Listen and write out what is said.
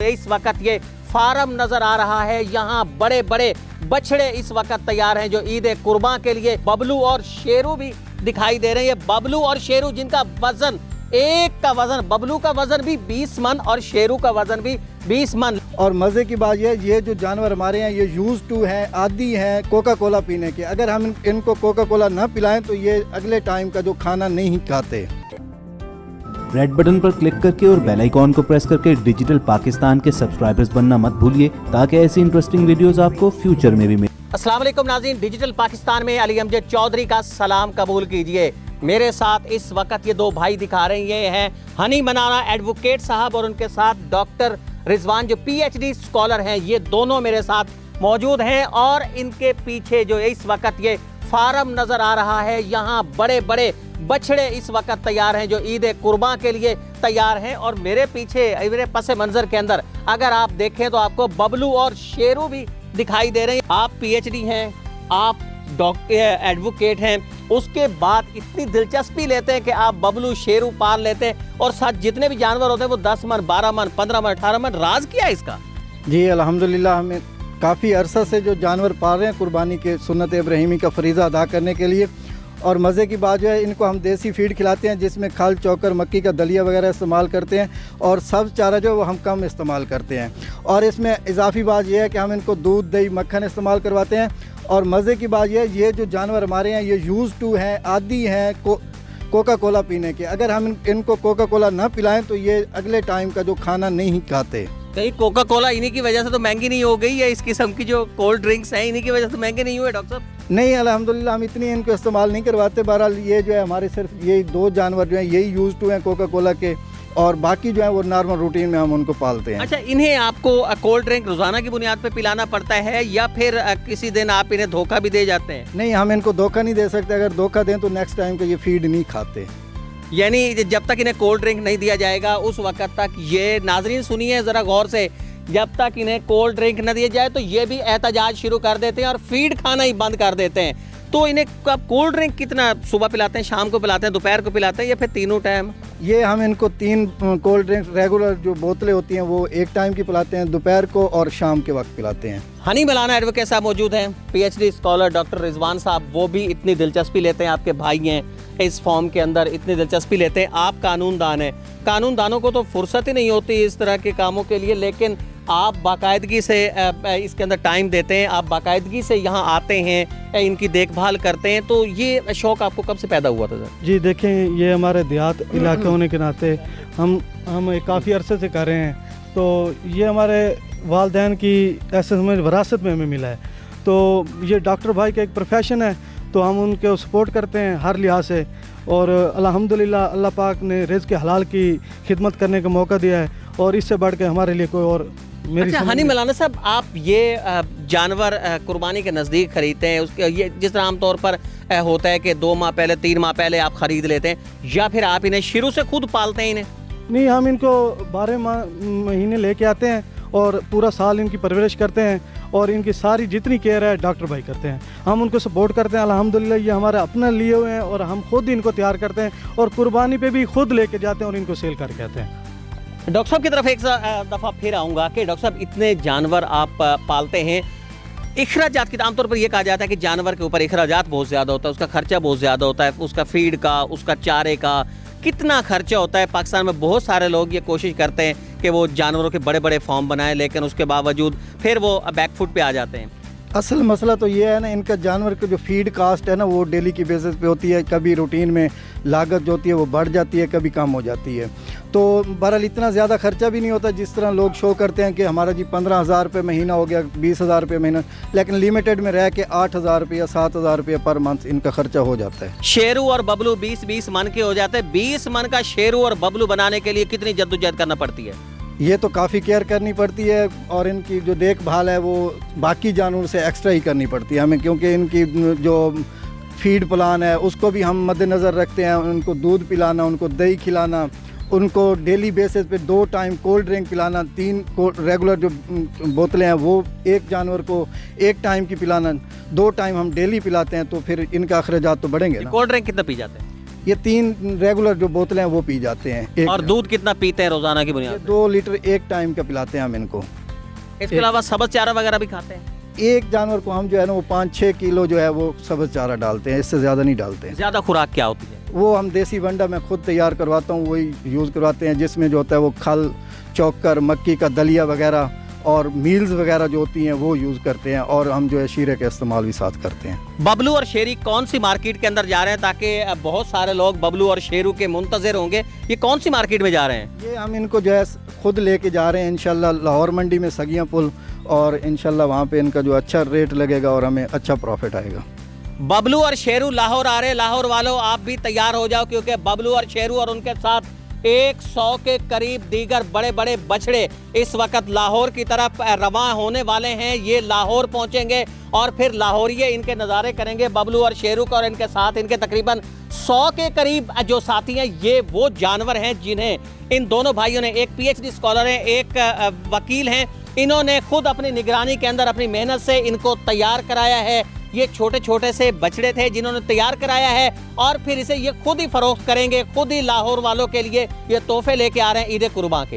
इस वक्त ये फार्म नजर आ रहा है, यहाँ बड़े बड़े बछड़े इस वक्त तैयार हैं जो ईद कुर्बान के लिए। बबलू और शेरू भी दिखाई दे रहे हैं। ये बबलू और शेरू जिनका वजन बबलू का वजन भी 20 मन और शेरू का वजन भी 20 मन। और मज़े की बात ये जो जानवर हमारे हैं ये यूज टू हैं, आदी हैं कोका कोला पीने के। अगर हम इनको कोका कोला ना पिलाएं तो ये अगले टाइम का जो खाना नहीं खाते। रेड बटन पर क्लिक करके और बेल आइकॉन को प्रेस करके डिजिटल पाकिस्तान के सब्सक्राइबर्स बनना मत भूलिए ताकि ऐसी इंटरेस्टिंग वीडियोस आपको फ्यूचर में भी मिले। अस्सलाम वालेकुम नाज़रीन, डिजिटल पाकिस्तान में अली अमजद चौधरी का सलाम कबूल कीजिए। मेरे साथ इस वक्त ये दो भाई दिखा रहे हैं, ये हैं हनी मनाना एडवोकेट साहब और उनके साथ डॉक्टर रिजवान जो PhD स्कॉलर हैं। ये दोनों मेरे साथ मौजूद हैं और इनके पीछे जो इस वक्त ये फार्म नजर आ रहा है, यहाँ बड़े बड़े बछड़े इस वक्त तैयार हैं जो ईद कुर्बान के लिए तैयार हैं। और मेरे पीछे मेरे पस मंजर के अंदर अगर आप देखें तो आपको बबलू और शेरू भी दिखाई दे रहे हैं। आप PhD हैं, आप डॉक्टर एडवोकेट हैं, उसके बाद इतनी दिलचस्पी लेते हैं कि आप बबलू शेरू पाल लेते हैं और साथ जितने भी जानवर होते हैं वो 10 मन 12 मन 15 मन 18 मन। राज क्या है इसका? जी अल्हम्दुलिल्लाह, हमें काफ़ी अरसा से जो जानवर पाल रहे हैं कुर्बानी के सुन्नत इब्राहिमी का फरीज़ा अदा करने के लिए। और मज़े की बात जो है इनको हम देसी फीड खिलाते हैं जिसमें खल चोकर मक्की का दलिया वगैरह इस्तेमाल करते हैं और सब चारा जो वो हम कम इस्तेमाल करते हैं। और इसमें इजाफी बात यह है कि हम इनको दूध दही मक्खन इस्तेमाल करवाते हैं। और मज़े की बात यह है ये जो जानवर हमारे हैं ये यूज़ टू हैं, आदी हैं कोका कोला पीने के। अगर हम इनको कोका कोला ना पिलाएं तो ये अगले टाइम का जो खाना नहीं खाते। कहीं कोका कोला इन्हीं की वजह से तो महंगी नहीं हो गई है? इस किस्म की जो कोल्ड ड्रिंक्स हैं इन्हीं की वजह से महंगे नहीं हुए डॉक्टर साहब? नहीं अल्हम्दुलिल्लाह, हम इतनी इनको इस्तेमाल नहीं करवाते। बहरहाल ये जो है हमारे सिर्फ यही दो जानवर जो हैं यही यूज़ टू हैं कोका कोला के, और बाकी जो है वो नॉर्मल रूटीन में हम उनको पालते हैं। अच्छा, इन्हें आपको कोल्ड ड्रिंक रोजाना की बुनियाद पे पिलाना पड़ता है या फिर किसी दिन आप इन्हें धोखा भी दे जाते हैं? नहीं, हम इनको धोखा नहीं दे सकते। अगर धोखा दें तो नेक्स्ट टाइम का ये फीड नहीं खाते। यानी जब तक इन्हें कोल्ड ड्रिंक नहीं दिया जाएगा उस वक्त तक ये, नाजरीन सुनिए ज़रा गौर से, जब तक इन्हें कोल्ड ड्रिंक न दिया जाए तो ये भी एहतजाज शुरू कर देते हैं और फीड खाना ही बंद कर देते हैं। तो इन्हें आप कोल्ड ड्रिंक कितना सुबह पिलाते हैं, शाम को पिलाते हैं, दोपहर को पिलाते हैं या फिर तीनों टाइम? ये हम इनको 3 कोल्ड ड्रिंक रेगुलर जो बोतलें होती हैं वो एक टाइम की पिलाते हैं, दोपहर को और शाम के वक्त पिलाते हैं। हनी मलाना एडवोकेट साहब मौजूद हैं, PhD स्कॉलर डॉक्टर रिजवान साहब, वो भी इतनी दिलचस्पी लेते हैं। आपके भाई हैं इस फॉर्म के अंदर, इतनी दिलचस्पी लेते हैं। आप कानूनदान हैं, कानूनदानों को तो फुर्सत ही नहीं होती इस तरह के कामों के लिए, लेकिन आप बाकायदगी से इसके अंदर टाइम देते हैं, आप बाकायदगी से यहाँ आते हैं, इनकी देखभाल करते हैं। तो ये शौक़ आपको कब से पैदा हुआ था सर? जी देखें, ये हमारे देहात इलाके होने के नाते हम काफ़ी अरसे से कर रहे हैं। तो ये हमारे वालिदैन की ऐसे हमें विरासत में हमें मिला है। तो ये डॉक्टर भाई का एक प्रोफेशन है तो हम उनको सपोर्ट करते हैं हर लिहाज से। और अल्हम्दुलिल्लाह अल्लाह पाक ने रिज़्क़ हलाल की खिदमत करने का मौका दिया है और इससे बढ़ के हमारे लिए कोई और मेरी। अच्छा हनी मलाना साहब, आप ये जानवर कुर्बानी के नज़दीक खरीदते हैं, उसके ये जिस तरह आमतौर पर होता है कि 2 माह पहले 3 माह पहले आप ख़रीद लेते हैं, या फिर आप इन्हें शुरू से खुद पालते हैं? इन्हें नहीं, हम इनको 12 महीने लेके आते हैं और पूरा साल इनकी परवरिश करते हैं और इनकी सारी जितनी केयर है डॉक्टर भाई करते हैं। हम उनको सपोर्ट करते हैं। अल्हम्दुलिल्लाह ये हमारे अपने लिए हुए हैं और हम खुद इनको तैयार करते हैं और कुर्बानी पे भी खुद लेके जाते हैं और इनको सेल करके आते हैं। डॉक्टर साहब की तरफ एक दफ़ा फिर आऊँगा कि डॉक्टर साहब इतने जानवर आप पालते हैं, इखराजात की आमतौर पर यह कहा जाता है कि जानवर के ऊपर इखराजात बहुत ज़्यादा होता है, उसका खर्चा बहुत ज़्यादा होता है, उसका फीड का, उसका चारे का कितना खर्चा होता है? पाकिस्तान में बहुत सारे लोग ये कोशिश करते हैं कि वो जानवरों के बड़े बड़े फार्म बनाएं, लेकिन उसके बावजूद फिर वो बैक फुट पे आ जाते हैं। असल मसला तो ये है ना, इनका जानवर का जो फीड कास्ट है ना वो डेली की बेसिस पे होती है। कभी रूटीन में लागत जो होती है वो बढ़ जाती है, कभी कम हो जाती है। तो बहरहाल इतना ज़्यादा खर्चा भी नहीं होता जिस तरह लोग शो करते हैं कि हमारा जी 15,000 रुपये महीना हो गया, 20,000 रुपये महीना, लेकिन लिमिटेड में रह के 8,000 रुपये 7,000 रुपये पर मंथ इनका खर्चा हो जाता है। शेरू और बबलू 20-20 मन के हो जाते हैं। 20 मन का शेरू और बबलू बनाने के लिए कितनी जद्दोजहद करना पड़ती है? ये तो काफ़ी केयर करनी पड़ती है और इनकी जो देखभाल है वो बाकी जानवर से एक्स्ट्रा ही करनी पड़ती है हमें, क्योंकि इनकी जो फीड प्लान है उसको भी हम मद्देनज़र रखते हैं। उनको दूध पिलाना, उनको दही खिलाना, उनको डेली बेसिस पे 2 टाइम कोल्ड ड्रिंक पिलाना, 3 रेगुलर जो बोतलें हैं वो एक जानवर को 1 टाइम की पिलाना, 2 टाइम हम डेली पिलाते हैं। तो फिर इनका अखराजात तो बढ़ेंगे ना। कोल्ड ड्रिंक कितना पी जाते हैं? ये 3 रेगुलर जो बोतलें हैं वो पी जाते हैं एक और दूध कितना पीते हैं रोजाना की बुनियाद 2 लीटर एक टाइम का पिलाते हैं हम इनको। पे? इसके अलावा सब्ज चारा वगैरह भी खाते हैं? एक जानवर को हम जो है ना वो 5-6 किलो जो है वो सब्ज चारा डालते हैं, इससे ज़्यादा नहीं डालते हैं। ज्यादा खुराक क्या होती है? वो हम देसी वंडा मैं खुद तैयार करवाता हूँ, वही यूज़ करवाते हैं, जिसमें जो होता है वो खल, चोकर, मक्की का दलिया वगैरह और मील्स वगैरह जो होती हैं वो यूज़ करते हैं, और हम जो है शीरे का इस्तेमाल भी साथ करते हैं। बबलू और शेरी कौन सी मार्केट के अंदर जा रहे हैं, ताकि बहुत सारे लोग बबलू और शेरू के मुंतजर होंगे, ये कौन सी मार्केट में जा रहे हैं? ये हम इनको जो है खुद लेके जा रहे हैं इंशाल्लाह लाहौर मंडी में सगिया पुल, और इंशाल्लाह वहाँ पे इनका जो अच्छा रेट लगेगा और हमें अच्छा प्रॉफिट आएगा। बबलू और शेरू लाहौर आ रहे हैं। लाहौर वालों आप भी तैयार हो जाओ, क्योंकि बबलू और शेरू और उनके साथ 100 के करीब दीगर बड़े बड़े बछड़े इस वक्त लाहौर की तरफ रवां होने वाले हैं। ये लाहौर पहुंचेंगे और फिर लाहौरिये इनके नज़ारे करेंगे बबलू और शेरू का, और इनके साथ इनके तकरीबन 100 के करीब जो साथी हैं, ये वो जानवर हैं जिन्हें इन दोनों भाइयों ने, एक PhD स्कॉलर हैं, एक वकील हैं, इन्होंने खुद अपनी निगरानी के अंदर अपनी मेहनत से इनको तैयार कराया है। ये छोटे छोटे से बछड़े थे जिन्होंने तैयार कराया है, और फिर इसे ये खुद ही फरोख्त करेंगे, खुद ही लाहौर वालों के लिए ये तोहफे लेके आ रहे हैं ईद कुर्बान के।